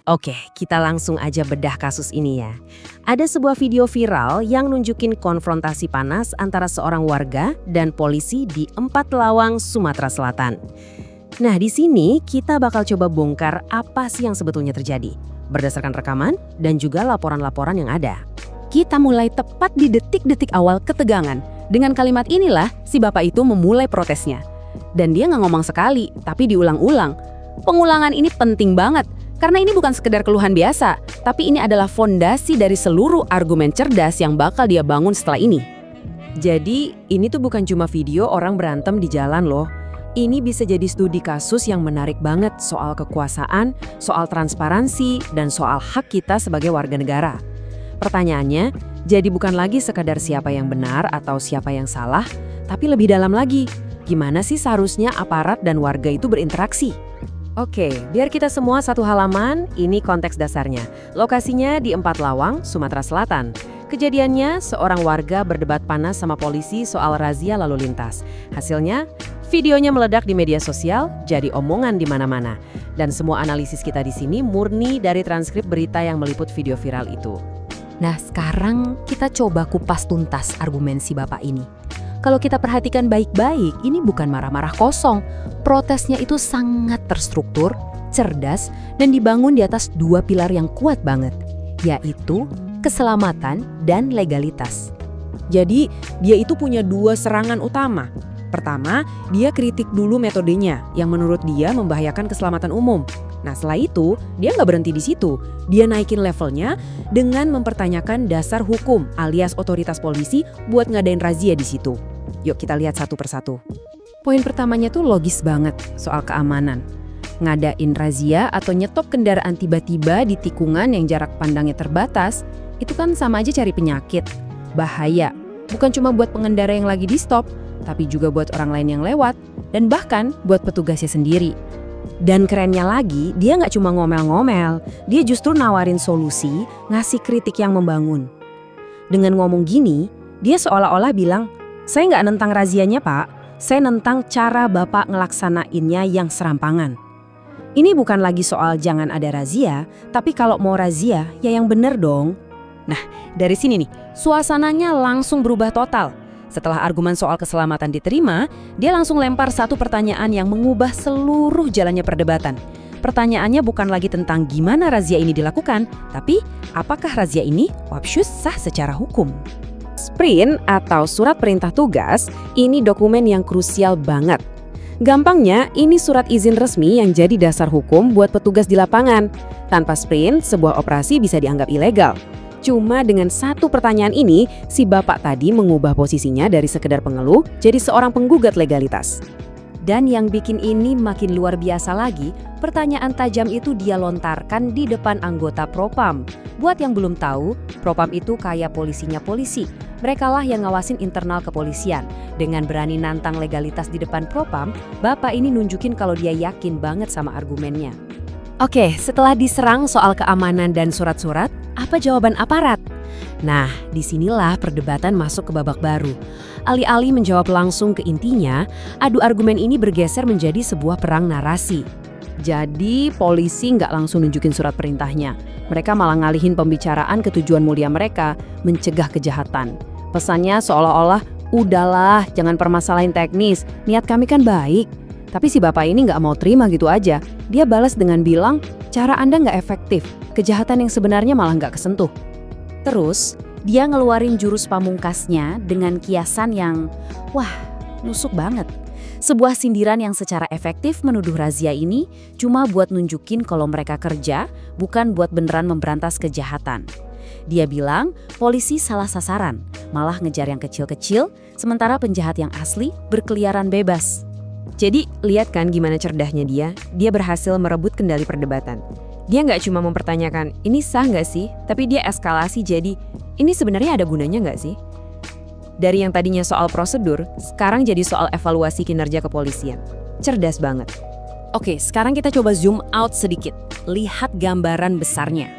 Oke, kita langsung aja bedah kasus ini ya. Ada sebuah video viral yang nunjukin konfrontasi panas antara seorang warga dan polisi di Empat Lawang, Sumatera Selatan. Nah, di sini kita bakal coba bongkar apa sih yang sebetulnya terjadi, berdasarkan rekaman dan juga laporan-laporan yang ada. Kita mulai tepat di detik-detik awal ketegangan. Dengan kalimat inilah si bapak itu memulai protesnya. Dan dia nggak ngomong sekali, tapi diulang-ulang. Pengulangan ini penting banget. Karena ini bukan sekedar keluhan biasa, tapi ini adalah fondasi dari seluruh argumen cerdas yang bakal dia bangun setelah ini. Jadi, ini tuh bukan cuma video orang berantem di jalan loh. Ini bisa jadi studi kasus yang menarik banget soal kekuasaan, soal transparansi, dan soal hak kita sebagai warga negara. Pertanyaannya, jadi bukan lagi sekadar siapa yang benar atau siapa yang salah, tapi lebih dalam lagi, gimana sih seharusnya aparat dan warga itu berinteraksi? Oke, biar kita semua satu halaman, ini konteks dasarnya. Lokasinya di Empat Lawang, Sumatera Selatan. Kejadiannya, seorang warga berdebat panas sama polisi soal razia lalu lintas. Hasilnya, videonya meledak di media sosial, jadi omongan di mana-mana. Dan semua analisis kita di sini murni dari transkrip berita yang meliput video viral itu. Nah, sekarang kita coba kupas tuntas argumen si bapak ini. Kalau kita perhatikan baik-baik, ini bukan marah-marah kosong. Protesnya itu sangat terstruktur, cerdas, dan dibangun di atas dua pilar yang kuat banget, yaitu keselamatan dan legalitas. Jadi, dia itu punya dua serangan utama. Pertama, dia kritik dulu metodenya yang menurut dia membahayakan keselamatan umum. Nah, setelah itu, dia nggak berhenti di situ. Dia naikin levelnya dengan mempertanyakan dasar hukum alias otoritas polisi buat ngadain razia di situ. Yuk kita lihat satu persatu. Poin pertamanya tuh logis banget soal keamanan. Ngadain razia atau nyetop kendaraan tiba-tiba di tikungan yang jarak pandangnya terbatas, itu kan sama aja cari penyakit. Bahaya, bukan cuma buat pengendara yang lagi di stop, tapi juga buat orang lain yang lewat, dan bahkan buat petugasnya sendiri. Dan kerennya lagi, dia nggak cuma ngomel-ngomel, dia justru nawarin solusi, ngasih kritik yang membangun. Dengan ngomong gini, dia seolah-olah bilang, saya nggak nentang razianya pak, saya nentang cara bapak ngelaksanainnya yang serampangan. Ini bukan lagi soal jangan ada razia, tapi kalau mau razia, ya yang bener dong. Nah, dari sini nih, suasananya langsung berubah total. Setelah argumen soal keselamatan diterima, dia langsung lempar satu pertanyaan yang mengubah seluruh jalannya perdebatan. Pertanyaannya bukan lagi tentang gimana razia ini dilakukan, tapi apakah razia ini wapsyus sah secara hukum? Sprint atau surat perintah tugas, ini dokumen yang krusial banget. Gampangnya, ini surat izin resmi yang jadi dasar hukum buat petugas di lapangan. Tanpa sprint, sebuah operasi bisa dianggap ilegal. Cuma dengan satu pertanyaan ini, si bapak tadi mengubah posisinya dari sekedar pengeluh jadi seorang penggugat legalitas. Dan yang bikin ini makin luar biasa lagi, pertanyaan tajam itu dia lontarkan di depan anggota Propam. Buat yang belum tahu, Propam itu kayak polisinya polisi. Merekalah yang ngawasin internal kepolisian. Dengan berani nantang legalitas di depan Propam, bapak ini nunjukin kalau dia yakin banget sama argumennya. Oke, setelah diserang soal keamanan dan surat-surat, apa jawaban aparat? Nah, disinilah perdebatan masuk ke babak baru. Alih-alih menjawab langsung ke intinya, adu argumen ini bergeser menjadi sebuah perang narasi. Jadi, polisi nggak langsung nunjukin surat perintahnya. Mereka malah ngalihin pembicaraan ke tujuan mulia mereka, mencegah kejahatan. Pesannya seolah-olah, udahlah, jangan permasalahin teknis, niat kami kan baik. Tapi si bapak ini nggak mau terima gitu aja. Dia balas dengan bilang, cara Anda nggak efektif, kejahatan yang sebenarnya malah nggak kesentuh. Terus, dia ngeluarin jurus pamungkasnya dengan kiasan yang, wah, nusuk banget. Sebuah sindiran yang secara efektif menuduh razia ini cuma buat nunjukin kalau mereka kerja, bukan buat beneran memberantas kejahatan. Dia bilang, polisi salah sasaran, malah ngejar yang kecil-kecil, sementara penjahat yang asli berkeliaran bebas. Jadi, lihat kan gimana cerdahnya dia berhasil merebut kendali perdebatan. Dia nggak cuma mempertanyakan, ini sah nggak sih? Tapi dia eskalasi jadi, ini sebenarnya ada gunanya nggak sih? Dari yang tadinya soal prosedur, sekarang jadi soal evaluasi kinerja kepolisian. Cerdas banget. Oke, sekarang kita coba zoom out sedikit. Lihat gambaran besarnya.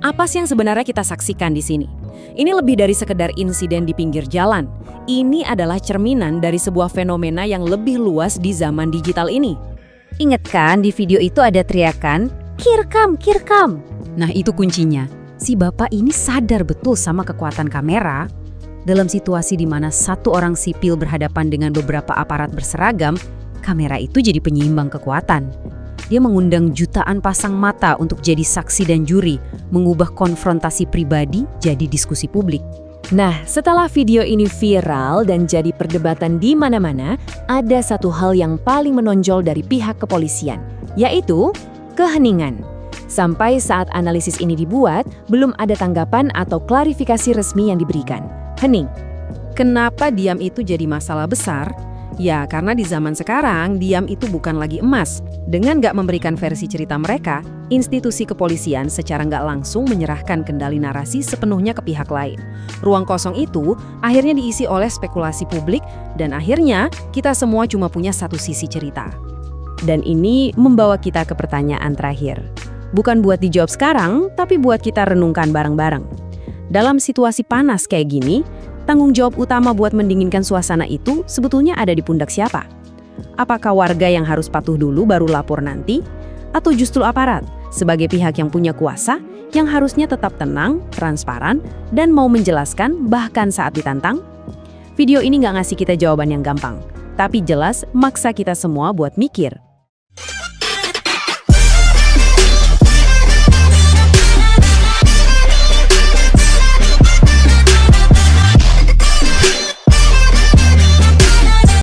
Apa sih yang sebenarnya kita saksikan di sini? Ini lebih dari sekedar insiden di pinggir jalan. Ini adalah cerminan dari sebuah fenomena yang lebih luas di zaman digital ini. Ingat kan di video itu ada teriakan, "Kirkam, kirkam." Nah, itu kuncinya. Si bapak ini sadar betul sama kekuatan kamera. Dalam situasi di mana satu orang sipil berhadapan dengan beberapa aparat berseragam, kamera itu jadi penyeimbang kekuatan. Dia mengundang jutaan pasang mata untuk jadi saksi dan juri, mengubah konfrontasi pribadi jadi diskusi publik. Nah, setelah video ini viral dan jadi perdebatan di mana-mana, ada satu hal yang paling menonjol dari pihak kepolisian, yaitu keheningan. Sampai saat analisis ini dibuat, belum ada tanggapan atau klarifikasi resmi yang diberikan. Hening. Kenapa diam itu jadi masalah besar? Ya, karena di zaman sekarang, diam itu bukan lagi emas. Dengan nggak memberikan versi cerita mereka, institusi kepolisian secara nggak langsung menyerahkan kendali narasi sepenuhnya ke pihak lain. Ruang kosong itu akhirnya diisi oleh spekulasi publik, dan akhirnya kita semua cuma punya satu sisi cerita. Dan ini membawa kita ke pertanyaan terakhir. Bukan buat dijawab sekarang, tapi buat kita renungkan bareng-bareng. Dalam situasi panas kayak gini, tanggung jawab utama buat mendinginkan suasana itu sebetulnya ada di pundak siapa? Apakah warga yang harus patuh dulu baru lapor nanti? Atau justru aparat sebagai pihak yang punya kuasa yang harusnya tetap tenang, transparan, dan mau menjelaskan bahkan saat ditantang? Video ini nggak ngasih kita jawaban yang gampang, tapi jelas maksa kita semua buat mikir.